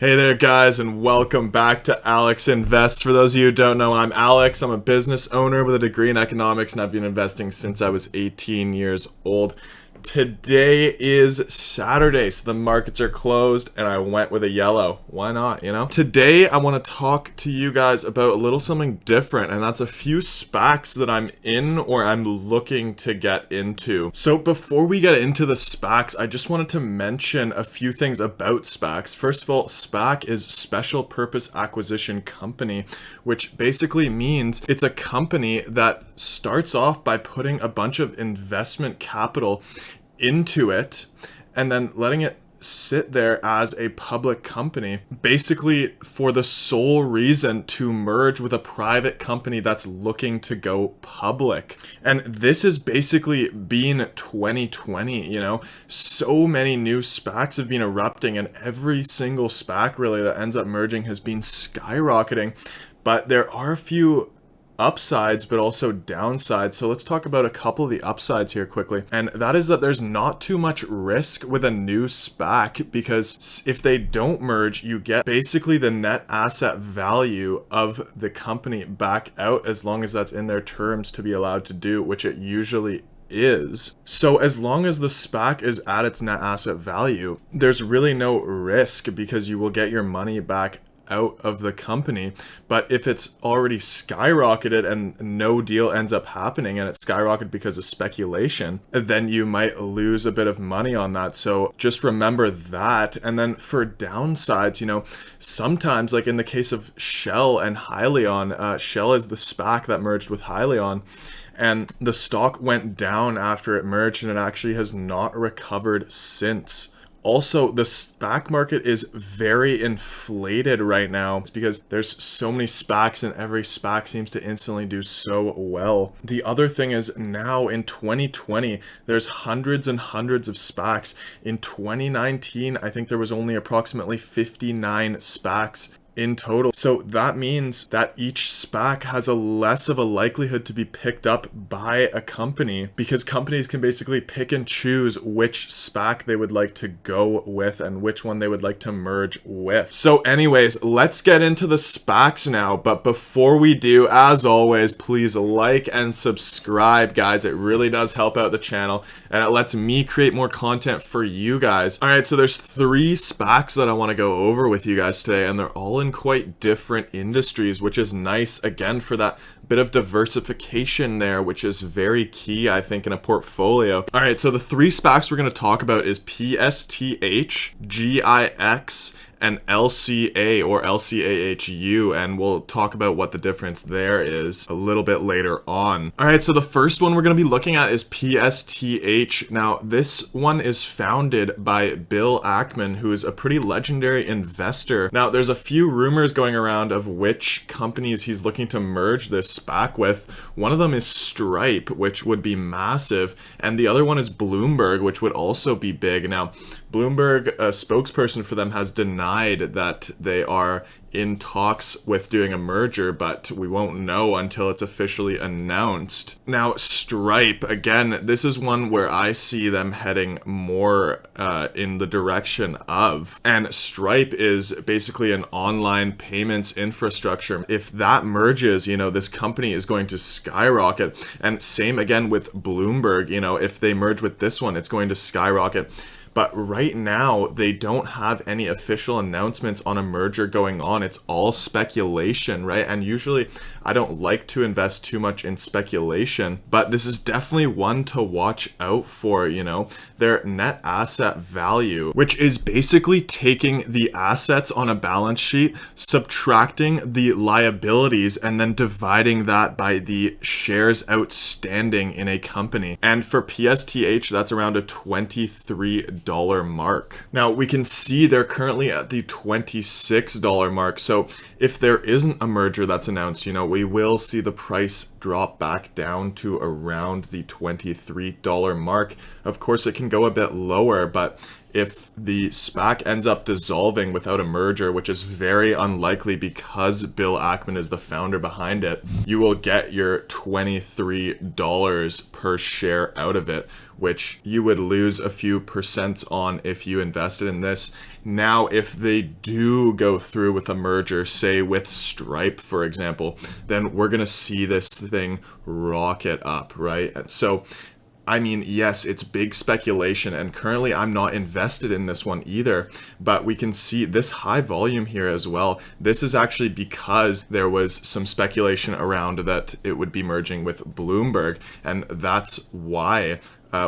Hey there guys, and welcome back to Alex Invest. For those of you who don't know, I'm Alex. I'm a business owner with a degree in economics, and I've been investing since I was 18 years old. Today is Saturday, so the markets are closed, and I went with a yellow. Why not, you know? Today, I want to talk to you guys about a little something different, and that's a few SPACs that I'm in or I'm looking to get into. So before we get into the SPACs, I just wanted to mention a few things about SPACs. First of all, SPAC is Special Purpose Acquisition Company, which basically means it's a company that starts off by putting a bunch of investment capital into it and then letting it sit there as a public company, basically for the sole reason to merge with a private company that's looking to go public. And this has basically been 2020, you know? So many new SPACs have been erupting, and every single SPAC really that ends up merging has been skyrocketing. But there are a few upsides but also downsides. So let's talk about a couple of the upsides here quickly, and that is that there's not too much risk with a new SPAC, because if they don't merge, you get basically the net asset value of the company back out, as long as that's in their terms to be allowed to do, which it usually is. So as long as the SPAC is at its net asset value, there's really no risk, because you will get your money back out of the company. But if it's already skyrocketed and no deal ends up happening, and it's skyrocketed because of speculation, then you might lose a bit of money on that. So just remember that. And then for downsides, you know, sometimes, like in the case of Shell and Hyliion, Shell is the SPAC that merged with Hyliion, and the stock went down after it merged, and it actually has not recovered since. Also, the SPAC market is very inflated right now. It's because there's so many SPACs, and every SPAC seems to instantly do so well. The other thing is, now in 2020, there's hundreds and hundreds of SPACs. In 2019, I think there was only approximately 59 SPACs in total. So that means that each SPAC has a less of a likelihood to be picked up by a company, because companies can basically pick and choose which SPAC they would like to go with and which one they would like to merge with. So anyways, let's get into the SPACs now. But before we do, as always, please like and subscribe, guys. It really does help out the channel, and it lets me create more content for you guys. All right, so there's 3 SPACs that I want to go over with you guys today, and they're all in quite different industries, which is nice, again, for that bit of diversification there, which is very key, I think, in a portfolio. All right, so the 3 SPACs we're going to talk about is PSTH, GIX, and LCA or LCAHU, and we'll talk about what the difference there is a little bit later on. All right, so the first one we're going to be looking at is PSTH. Now, this one is founded by Bill Ackman, who is a pretty legendary investor. Now, there's a few rumors going around of which companies he's looking to merge this SPAC with. One of them is Stripe, which would be massive, and the other one is Bloomberg, which would also be big. Now, Bloomberg, a spokesperson for them, has denied that they are in talks with doing a merger, but we won't know until it's officially announced. Now, Stripe, again, this is one where I see them heading more in the direction of. And Stripe is basically an online payments infrastructure. If that merges, you know, this company is going to skyrocket. And same again with Bloomberg, you know, if they merge with this one, it's going to skyrocket. But right now, they don't have any official announcements on a merger going on. It's all speculation, right? And usually, I don't like to invest too much in speculation, but this is definitely one to watch out for, you know? Their net asset value, which is basically taking the assets on a balance sheet, subtracting the liabilities, and then dividing that by the shares outstanding in a company. And for PSTH, that's around a $23 mark. Now, we can see they're currently at the $26 mark. So if there isn't a merger that's announced, you know, we will see the price drop back down to around the $23 mark. Of course, it can go a bit lower, but if the SPAC ends up dissolving without a merger, which is very unlikely because Bill Ackman is the founder behind it, you will get your $23 per share out of it, which you would lose a few percents on if you invested in this. Now, if they do go through with a merger, say with Stripe, for example, then we're going to see this thing rocket up, right? And so, I mean, yes, it's big speculation, and currently I'm not invested in this one either, but we can see this high volume here as well. This is actually because there was some speculation around that it would be merging with Bloomberg, and that's why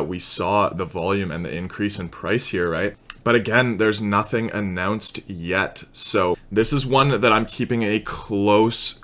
we saw the volume and the increase in price here, right? But again, there's nothing announced yet. So this is one that I'm keeping a close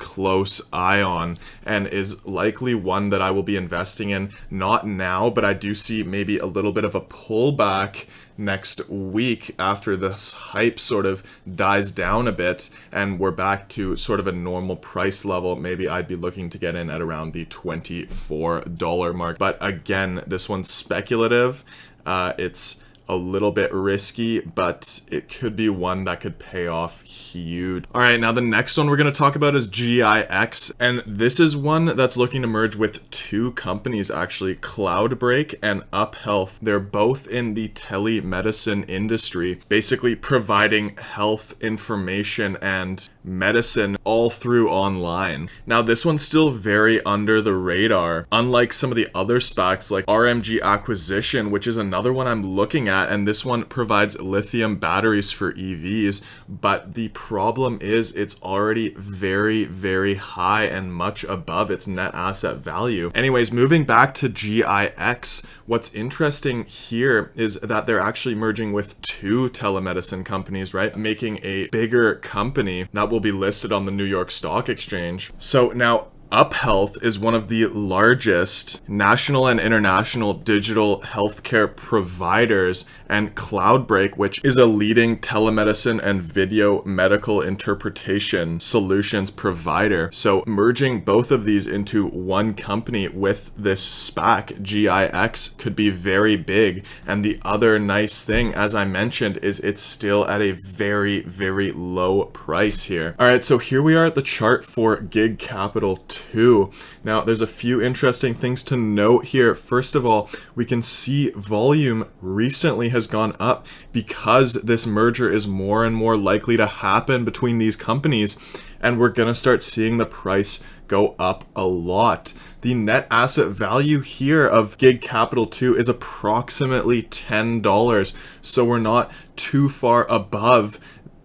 eye on, and is likely one that I will be investing in, not now, but I do see maybe a little bit of a pullback next week after this hype sort of dies down a bit and we're back to sort of a normal price level. Maybe I'd be looking to get in at around the $24 mark. But again, this one's speculative. It's a little bit risky, but it could be one that could pay off huge. All right, now the next one we're going to talk about is GIX, and this is one that's looking to merge with two companies actually, Cloudbreak and UpHealth. They're both in the telemedicine industry, basically providing health information and medicine all through online. Now this one's still very under the radar, unlike some of the other SPACs like RMG Acquisition, which is another one I'm looking at, and this one provides lithium batteries for EVs, but the problem is it's already very high and much above its net asset value. Anyways, moving back to GIX, what's interesting here is that they're actually merging with two telemedicine companies, right? Making a bigger company that will be listed on the New York Stock Exchange. So now UpHealth is one of the largest national and international digital healthcare providers, and Cloudbreak, which is a leading telemedicine and video medical interpretation solutions provider. So merging both of these into one company with this SPAC, GIX, could be very big. And the other nice thing, as I mentioned, is it's still at a very low price here. All right, so here we are at the chart for GIG Capital 2. Now, there's a few interesting things to note here. First of all, we can see volume recently has gone up because this merger is more and more likely to happen between these companies, and we're going to start seeing the price go up a lot. The net asset value here of GIG Capital 2 is approximately $10, so we're not too far above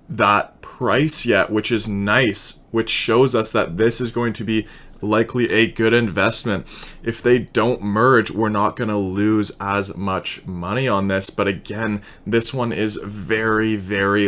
that price yet, which is nice, which shows us that this is going to be likely a good investment. If they don't merge, we're not going to lose as much money on this, but again, this one is very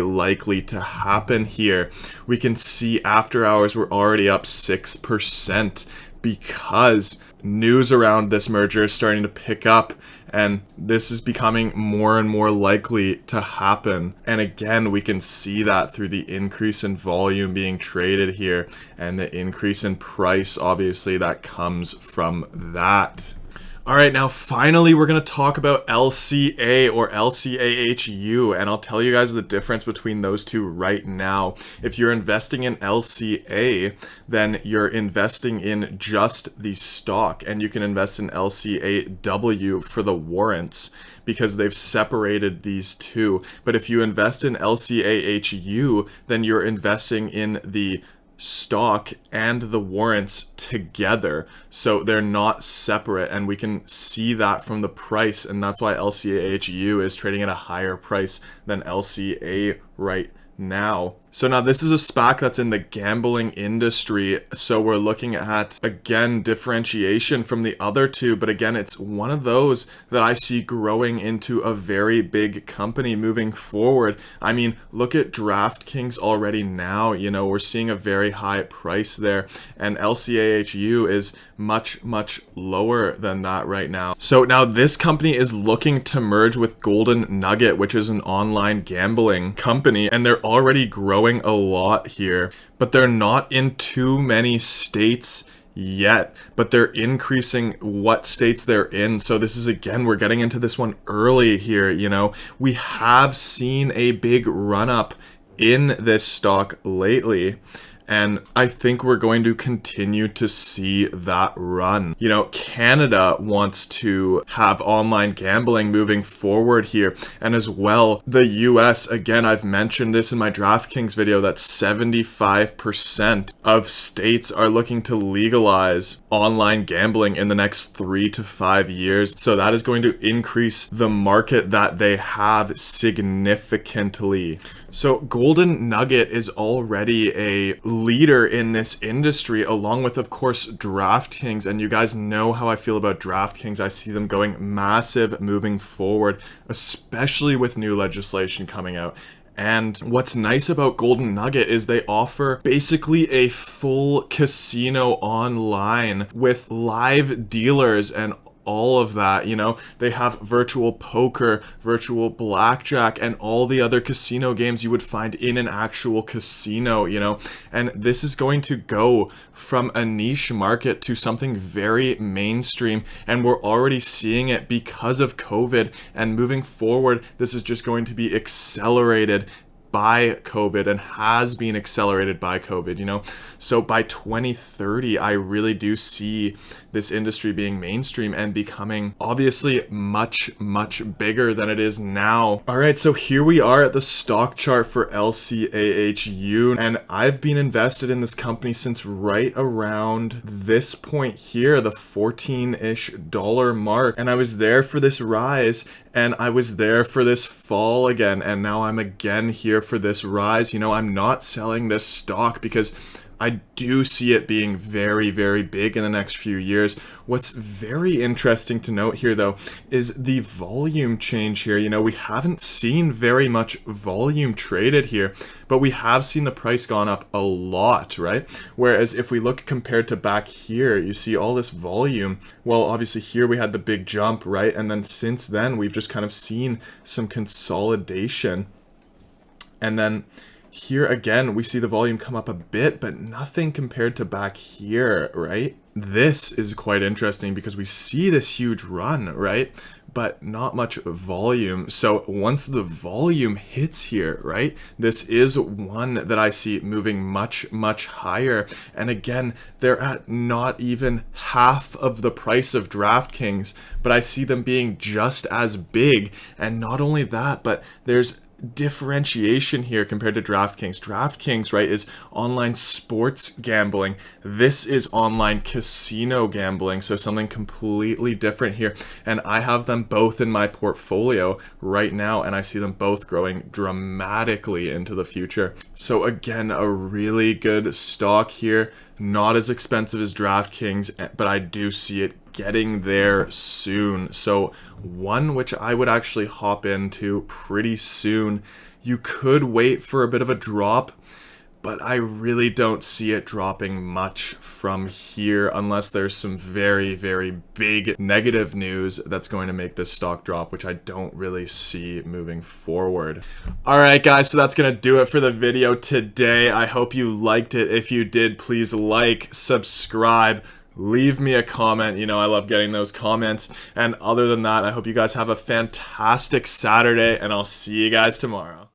likely to happen here. We can see after hours we're already up 6% because news around this merger is starting to pick up, and this is becoming more and more likely to happen. And again, we can see that through the increase in volume being traded here and the increase in price, obviously, that comes from that. All right, now finally we're going to talk about LCA or LCAHU, and I'll tell you guys the difference between those two right now. If you're investing in LCA, then you're investing in just the stock, and you can invest in LCAW for the warrants because they've separated these two. But if you invest in LCAHU, then you're investing in the stock and the warrants together, so they're not separate, and we can see that from the price, and that's why LCAHU is trading at a higher price than LCA right now. So now this is a SPAC that's in the gambling industry, so we're looking at, again, differentiation from the other two, but again, it's one of those that I see growing into a very big company moving forward. I mean, look at DraftKings already now, you know, we're seeing a very high price there, and LCAHU is much lower than that right now. So now this company is looking to merge with Golden Nugget, which is an online gambling company, and they're already growing a lot here, but they're not in too many states yet, but they're increasing what states they're in. So this is, again, we're getting into this one early here. You know, we have seen a big run up in this stock lately, And I think we're going to continue to see that run. You know, Canada wants to have online gambling moving forward here. And as well, the US, again, I've mentioned this in my DraftKings video, that 75% of states are looking to legalize online gambling in the next 3 to 5 years. So that is going to increase the market that they have significantly. So Golden Nugget is already a leader in this industry, along with, of course, DraftKings. And you guys know how I feel about DraftKings. I see them going massive moving forward, especially with new legislation coming out. And what's nice about Golden Nugget is they offer basically a full casino online with live dealers and all of that. You know, they have virtual poker, virtual blackjack, and all the other casino games you would find in an actual casino, you know. And this is going to go from a niche market to something very mainstream, and we're already seeing it because of COVID. And moving forward, this is just going to be accelerated by COVID and has been accelerated by COVID, you know. So by 2030, I really do see this industry being mainstream and becoming obviously much bigger than it is now. All right, so here we are at the stock chart for LCAHU, and I've been invested in this company since right around this point here, the $14-ish mark, and I was there for this rise, and I was there for this fall again, and now I'm again here for this rise. You know, I'm not selling this stock because I do see it being very big in the next few years. What's very interesting to note here, though, is the volume change here. You know, we haven't seen very much volume traded here, but we have seen the price gone up a lot, right? Whereas if we look compared to back here, you see all this volume. Well, obviously here we had the big jump, right? And then since then, we've just kind of seen some consolidation. And then here again, we see the volume come up a bit, but nothing compared to back here, right? This is quite interesting because we see this huge run, right? But not much volume. So once the volume hits here, right, this is one that I see moving much higher. And again, they're at not even half of the price of DraftKings, but I see them being just as big. And not only that, but there's differentiation here compared to DraftKings. DraftKings, right, is online sports gambling. This is online casino gambling, so something completely different here. And I have them both in my portfolio right now, and I see them both growing dramatically into the future. So again, a really good stock here. Not as expensive as DraftKings, but I do see it getting there soon. So one which I would actually hop into pretty soon. You could wait for a bit of a drop, but I really don't see it dropping much from here unless there's some very big negative news that's going to make this stock drop, which I don't really see moving forward. All right, guys, so that's going to do it for the video today. I hope you liked it. If you did, please like, subscribe, leave me a comment. You know, I love getting those comments. And other than that, I hope you guys have a fantastic Saturday, and I'll see you guys tomorrow.